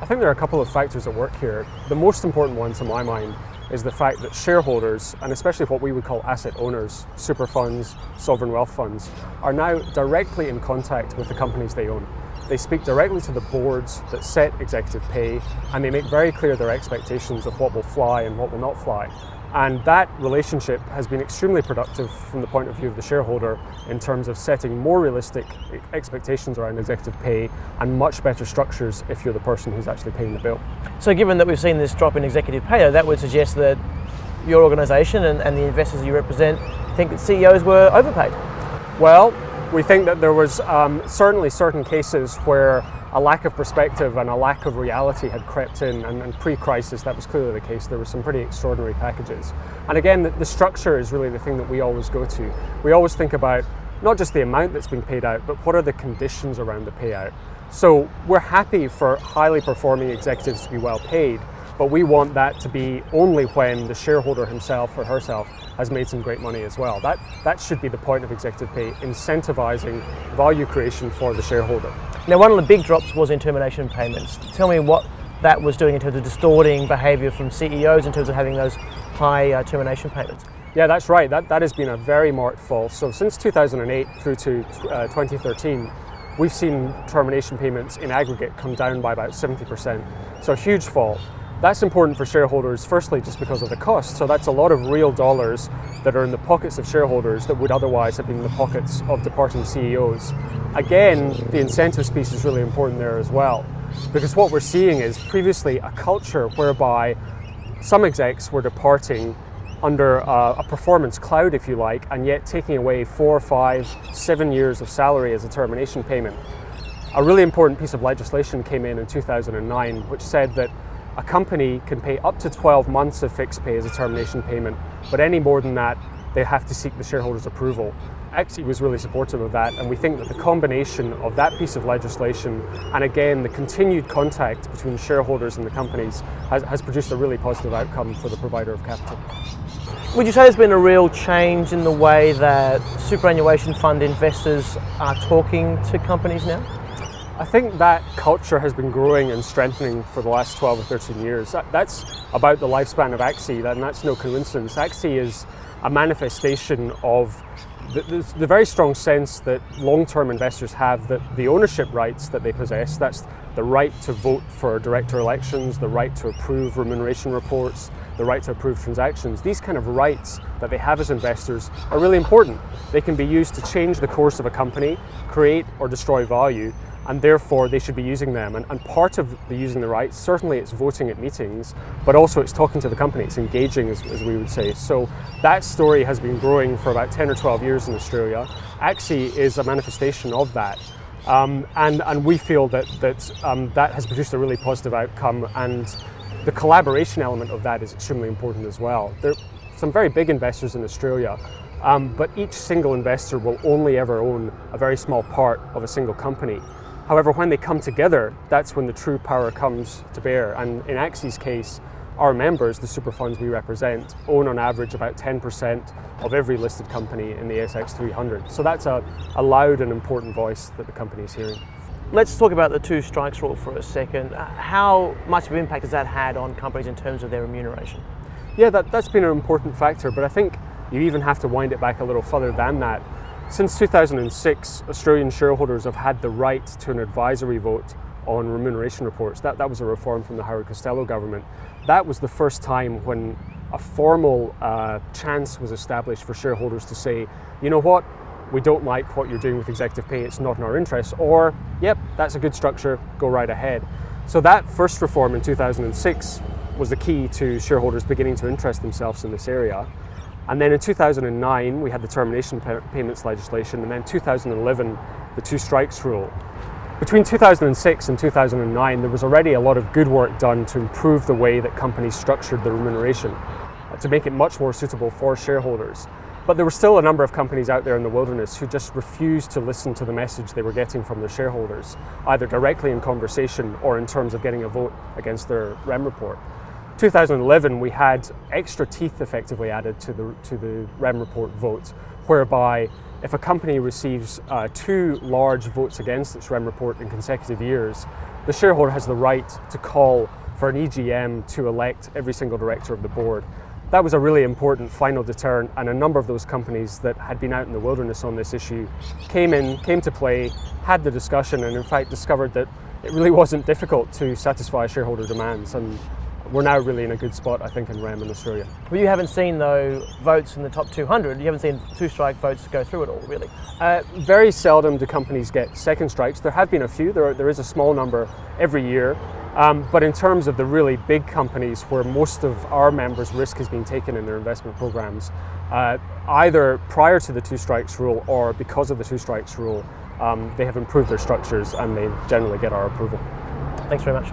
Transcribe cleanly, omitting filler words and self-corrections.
think there are a couple of factors at work here. The most important one to my mind is the fact that shareholders, and especially what we would call asset owners, super funds, sovereign wealth funds, are now directly in contact with the companies they own. They speak directly to the boards that set executive pay, and they make very clear their expectations of what will fly and what will not fly. And that relationship has been extremely productive from the point of view of the shareholder in terms of setting more realistic expectations around executive pay and much better structures if you're the person who's actually paying the bill. So given that we've seen this drop in executive pay, that would suggest that your organisation and the investors you represent think that CEOs were overpaid. Well, we think that there was certainly certain cases where a lack of perspective and a lack of reality had crept in, and pre-crisis that was clearly the case. There were some pretty extraordinary packages. And again, the structure is really the thing that we always go to. We always think about not just the amount that's being paid out, but what are the conditions around the payout. So we're happy for highly performing executives to be well paid, but we want that to be only when the shareholder himself or herself has made some great money as well. That should be the point of executive pay, incentivizing value creation for the shareholder. Now, one of the big drops was in termination payments. Tell me what that was doing in terms of distorting behaviour from CEOs in terms of having those high termination payments. Yeah, that's right. That has been a very marked fall. So since 2008 through to 2013, we've seen termination payments in aggregate come down by about 70%. So a huge fall. That's important for shareholders, firstly, just because of the cost. So that's a lot of real dollars that are in the pockets of shareholders that would otherwise have been in the pockets of departing CEOs. Again, the incentives piece is really important there as well, because what we're seeing is previously a culture whereby some execs were departing under a performance cloud, if you like, and yet taking away 4, 5, 7 years of salary as a termination payment. A really important piece of legislation came in 2009, which said that a company can pay up to 12 months of fixed pay as a termination payment, but any more than that, they have to seek the shareholders' approval. AXI was really supportive of that, and we think that the combination of that piece of legislation and again the continued contact between shareholders and the companies has produced a really positive outcome for the provider of capital. Would you say there's been a real change in the way that superannuation fund investors are talking to companies now? I think that culture has been growing and strengthening for the last 12 or 13 years. That's about the lifespan of AXI, and that's no coincidence. AXI is a manifestation of the very strong sense that long-term investors have that the ownership rights that they possess, that's the right to vote for director elections, the right to approve remuneration reports, the right to approve transactions. These kind of rights that they have as investors are really important. They can be used to change the course of a company, create or destroy value, and therefore they should be using them. And part of the using the rights, certainly it's voting at meetings, but also it's talking to the company, it's engaging as we would say. So that story has been growing for about 10 or 12 years in Australia. AXI is a manifestation of that. And we feel that has produced a really positive outcome, and the collaboration element of that is extremely important as well. There are some very big investors in Australia, but each single investor will only ever own a very small part of a single company. However, when they come together, that's when the true power comes to bear. And in AXI's case, our members, the super funds we represent, own on average about 10% of every listed company in the ASX 300. So that's a loud and important voice that the company is hearing. Let's talk about the two strikes rule for a second. How much of an impact has that had on companies in terms of their remuneration? Yeah, that's been an important factor, but I think you even have to wind it back a little further than that. Since 2006, Australian shareholders have had the right to an advisory vote on remuneration reports. That was a reform from the Howard Costello government. That was the first time when a formal chance was established for shareholders to say, you know what, we don't like what you're doing with executive pay, it's not in our interest, or, yep, that's a good structure, go right ahead. So that first reform in 2006 was the key to shareholders beginning to interest themselves in this area. And then in 2009, we had the termination payments legislation, and then 2011, the two strikes rule. Between 2006 and 2009, there was already a lot of good work done to improve the way that companies structured the remuneration, to make it much more suitable for shareholders. But there were still a number of companies out there in the wilderness who just refused to listen to the message they were getting from their shareholders, either directly in conversation or in terms of getting a vote against their REM report. 2011, we had extra teeth effectively added to the REM report vote, whereby if a company receives 2 large votes against its REM report in consecutive years, the shareholder has the right to call for an EGM to elect every single director of the board. That was a really important final deterrent, and a number of those companies that had been out in the wilderness on this issue came to play, had the discussion, and in fact discovered that it really wasn't difficult to satisfy shareholder demands. And we're now really in a good spot, I think, in REM in Australia. Well, you haven't seen, though, votes in the top 200. You haven't seen two-strike votes go through at all, really. Very seldom do companies get second strikes. There have been a few. There is a small number every year. But in terms of the really big companies where most of our members' risk has been taken in their investment programs, either prior to the two strikes rule or because of the two strikes rule, they have improved their structures and they generally get our approval. Thanks very much.